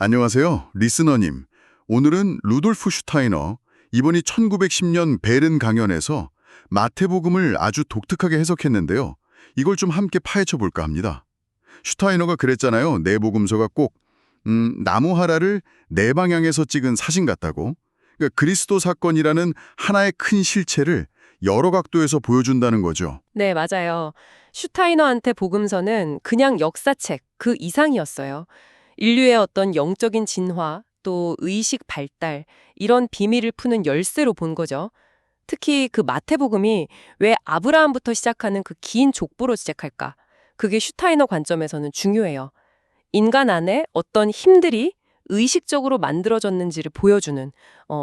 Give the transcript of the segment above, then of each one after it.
안녕하세요, 리스너님. 오늘은 루돌프 슈타이너, 이번이 1910년 베른 강연에서 마태복음을 아주 독특하게 해석했는데요. 이걸 좀 함께 파헤쳐 볼까 합니다. 슈타이너가 그랬잖아요. 내 복음서가 꼭 나무 하라를 네 방향에서 찍은 사진 같다고. 그러니까 그리스도 사건이라는 하나의 큰 실체를 여러 각도에서 보여준다는 거죠. 네, 맞아요. 슈타이너한테 복음서는 그냥 역사책 그 이상이었어요. 인류의 어떤 영적인 진화, 또 의식 발달, 이런 비밀을 푸는 열쇠로 본 거죠. 특히 그 마태복음이 왜 아브라함부터 시작하는 그 긴 족보로 시작할까? 그게 슈타이너 관점에서는 중요해요. 인간 안에 어떤 힘들이 의식적으로 만들어졌는지를 보여주는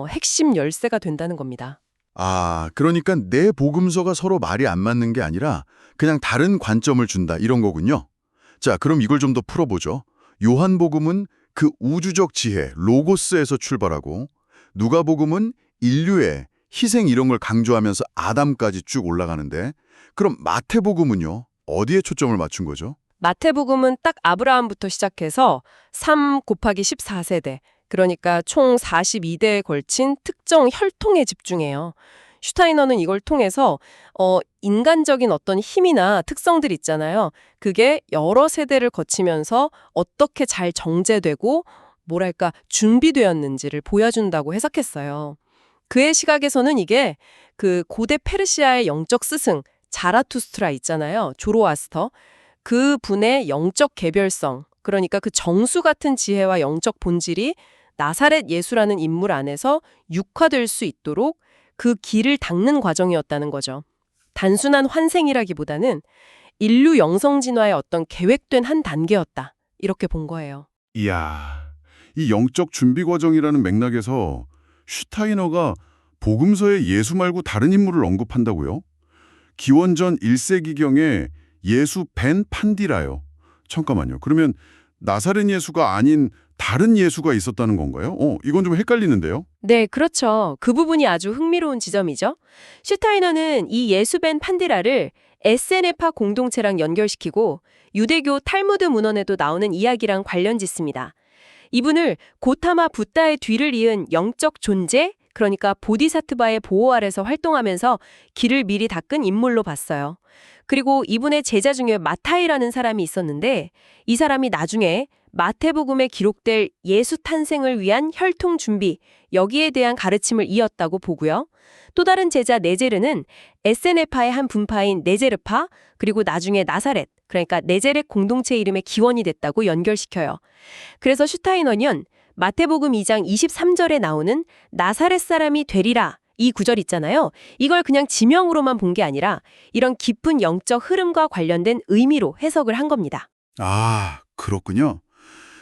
핵심 열쇠가 된다는 겁니다. 아, 그러니까 내 복음서가 서로 말이 안 맞는 게 아니라 그냥 다른 관점을 준다 이런 거군요. 자, 그럼 이걸 좀 더 풀어보죠. 요한복음은 그 우주적 지혜, 로고스에서 출발하고 누가복음은 인류의 희생 이런 걸 강조하면서 아담까지 쭉 올라가는데 그럼 마태복음은요? 어디에 초점을 맞춘 거죠? 마태복음은 딱 아브라함부터 시작해서 3 곱하기 14세대, 그러니까 총 42대에 걸친 특정 혈통에 집중해요. 슈타이너는 이걸 통해서 인간적인 어떤 힘이나 특성들 있잖아요. 그게 여러 세대를 거치면서 어떻게 잘 정제되고 뭐랄까 준비되었는지를 보여준다고 해석했어요. 그의 시각에서는 이게 그 고대 페르시아의 영적 스승 자라투스트라 있잖아요. 조로아스터. 그 분의 영적 개별성, 그러니까 그 정수 같은 지혜와 영적 본질이 나사렛 예수라는 인물 안에서 육화될 수 있도록 그 길을 닦는 과정이었다는 거죠. 단순한 환생이라기보다는 인류 영성 진화의 어떤 계획된 한 단계였다. 이렇게 본 거예요. 이야, 이 영적 준비 과정이라는 맥락에서 슈타이너가 복음서에 예수 말고 다른 인물을 언급한다고요? 기원전 1세기경에 예수 벤 판디라요. 잠깐만요. 그러면 나사렛 예수가 아닌 다른 예수가 있었다는 건가요? 이건 좀 헷갈리는데요. 네, 그렇죠. 그 부분이 아주 흥미로운 지점이죠. 슈타이너는 이 예수벤 판디라를 에세네파 공동체랑 연결시키고 유대교 탈무드 문헌에도 나오는 이야기랑 관련 짓습니다. 이분을 고타마 붓다의 뒤를 이은 영적 존재, 그러니까 보디사트바의 보호 아래서 활동하면서 길을 미리 닦은 인물로 봤어요. 그리고 이분의 제자 중에 마타이라는 사람이 있었는데 이 사람이 나중에 마태복음에 기록될 예수 탄생을 위한 혈통 준비, 여기에 대한 가르침을 이었다고 보고요. 또 다른 제자 네제르는 에세네파의 한 분파인 네제르파, 그리고 나중에 나사렛, 그러니까 네제렛 공동체 이름의 기원이 됐다고 연결시켜요. 그래서 슈타이너는 마태복음 2장 23절에 나오는 나사렛 사람이 되리라, 이 구절 있잖아요. 이걸 그냥 지명으로만 본 게 아니라 이런 깊은 영적 흐름과 관련된 의미로 해석을 한 겁니다. 아, 그렇군요.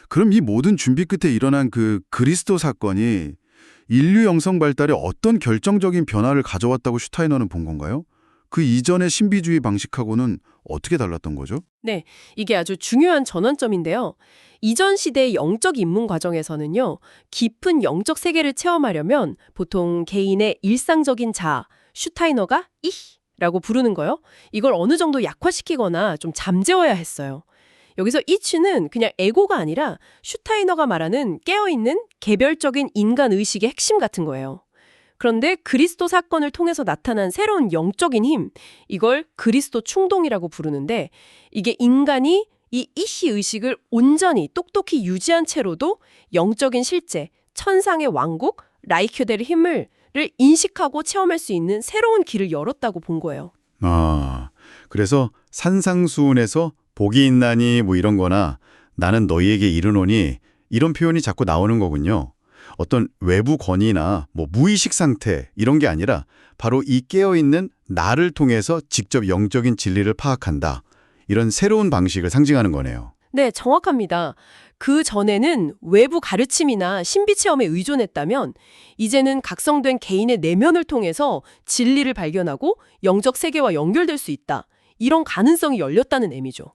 그럼 이 모든 준비 끝에 일어난 그 그리스도 사건이 인류 영성 발달에 어떤 결정적인 변화를 가져왔다고 슈타이너는 본 건가요? 그 이전의 신비주의 방식하고는 어떻게 달랐던 거죠? 네, 이게 아주 중요한 전환점인데요. 이전 시대의 영적 입문 과정에서는요, 깊은 영적 세계를 체험하려면 보통 개인의 일상적인 자아, 슈타이너가 이라고 부르는 거요. 이걸 어느 정도 약화시키거나 좀 잠재워야 했어요. 여기서 이치는 그냥 에고가 아니라 슈타이너가 말하는 깨어있는 개별적인 인간 의식의 핵심 같은 거예요. 그런데 그리스도 사건을 통해서 나타난 새로운 영적인 힘, 이걸 그리스도 충동이라고 부르는데 이게 인간이 이 이시 의식을 온전히 똑똑히 유지한 채로도 영적인 실제, 천상의 왕국, 라이큐델의 힘을 인식하고 체험할 수 있는 새로운 길을 열었다고 본 거예요. 아, 그래서 산상수훈에서 복이 있나니 뭐 이런 거나 나는 너희에게 이르노니 이런 표현이 자꾸 나오는 거군요. 어떤 외부 권위나 뭐 무의식 상태 이런 게 아니라 바로 이 깨어있는 나를 통해서 직접 영적인 진리를 파악한다. 이런 새로운 방식을 상징하는 거네요. 네, 정확합니다. 그 전에는 외부 가르침이나 신비 체험에 의존했다면 이제는 각성된 개인의 내면을 통해서 진리를 발견하고 영적 세계와 연결될 수 있다. 이런 가능성이 열렸다는 의미죠.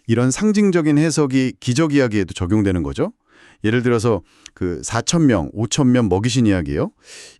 이런 상징적인 해석이 기적 이야기에도 적용되는 거죠? 예를 들어서 그 4,000명, 5,000명 먹이신 이야기요.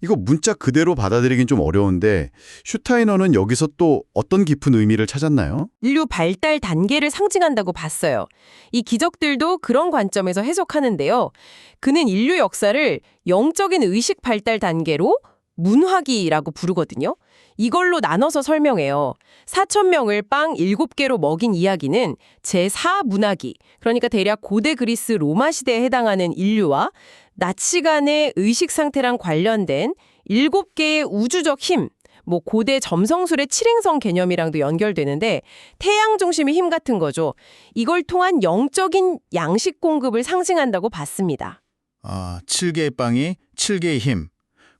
이거 문자 그대로 받아들이긴 좀 어려운데 슈타이너는 여기서 또 어떤 깊은 의미를 찾았나요? 인류 발달 단계를 상징한다고 봤어요. 이 기적들도 그런 관점에서 해석하는데요. 그는 인류 역사를 영적인 의식 발달 단계로 문화기라고 부르거든요. 이걸로 나눠서 설명해요. 4,000명을 빵 7개로 먹인 이야기는 제4문화기, 그러니까 대략 고대 그리스 로마 시대에 해당하는 인류와 낮 시간의 의식 상태랑 관련된 7개의 우주적 힘, 고대 점성술의 칠행성 개념이랑도 연결되는데 태양 중심의 힘 같은 거죠. 이걸 통한 영적인 양식 공급을 상징한다고 봤습니다. 7개의 빵이 7개의 힘.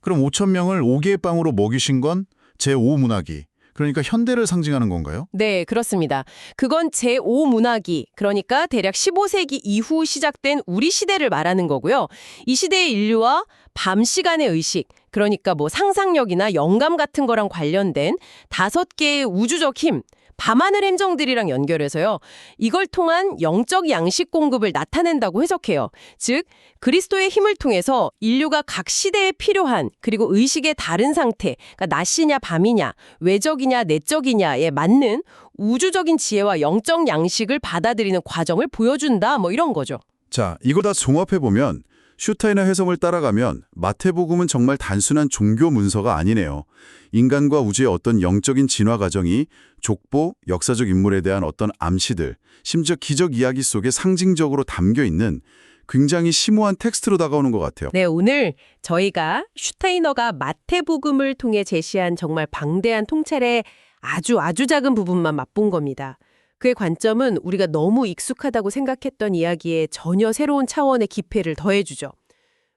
그럼 5,000명을 5개의 빵으로 먹이신 건 제5문화기. 그러니까 현대를 상징하는 건가요? 네, 그렇습니다. 그건 제5문화기, 그러니까 대략 15세기 이후 시작된 우리 시대를 말하는 거고요. 이 시대의 인류와 밤 시간의 의식, 그러니까 상상력이나 영감 같은 거랑 관련된 5개의 우주적 힘, 밤하늘 행정들이랑 연결해서요. 이걸 통한 영적 양식 공급을 나타낸다고 해석해요. 즉, 그리스도의 힘을 통해서 인류가 각 시대에 필요한 그리고 의식의 다른 상태, 그러니까 낮이냐 밤이냐, 외적이냐 내적이냐에 맞는 우주적인 지혜와 영적 양식을 받아들이는 과정을 보여준다, 이런 거죠. 자, 이거 다 종합해보면 슈타이너 해석을 따라가면 마태복음은 정말 단순한 종교 문서가 아니네요. 인간과 우주의 어떤 영적인 진화 과정이 족보, 역사적 인물에 대한 어떤 암시들, 심지어 기적 이야기 속에 상징적으로 담겨 있는 굉장히 심오한 텍스트로 다가오는 것 같아요. 네, 오늘 저희가 슈타이너가 마태복음을 통해 제시한 정말 방대한 통찰의 아주 작은 부분만 맛본 겁니다. 그의 관점은 우리가 너무 익숙하다고 생각했던 이야기에 전혀 새로운 차원의 깊이를 더해주죠.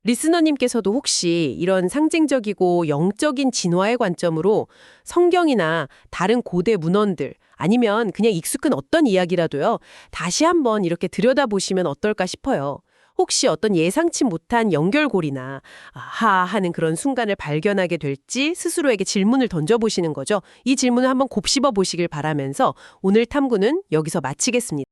리스너님께서도 혹시 이런 상징적이고 영적인 진화의 관점으로 성경이나 다른 고대 문헌들 아니면 그냥 익숙한 어떤 이야기라도요, 다시 한번 이렇게 들여다보시면 어떨까 싶어요. 혹시 어떤 예상치 못한 연결고리나 아하 하는 그런 순간을 발견하게 될지 스스로에게 질문을 던져보시는 거죠. 이 질문을 한번 곱씹어 보시길 바라면서 오늘 탐구는 여기서 마치겠습니다.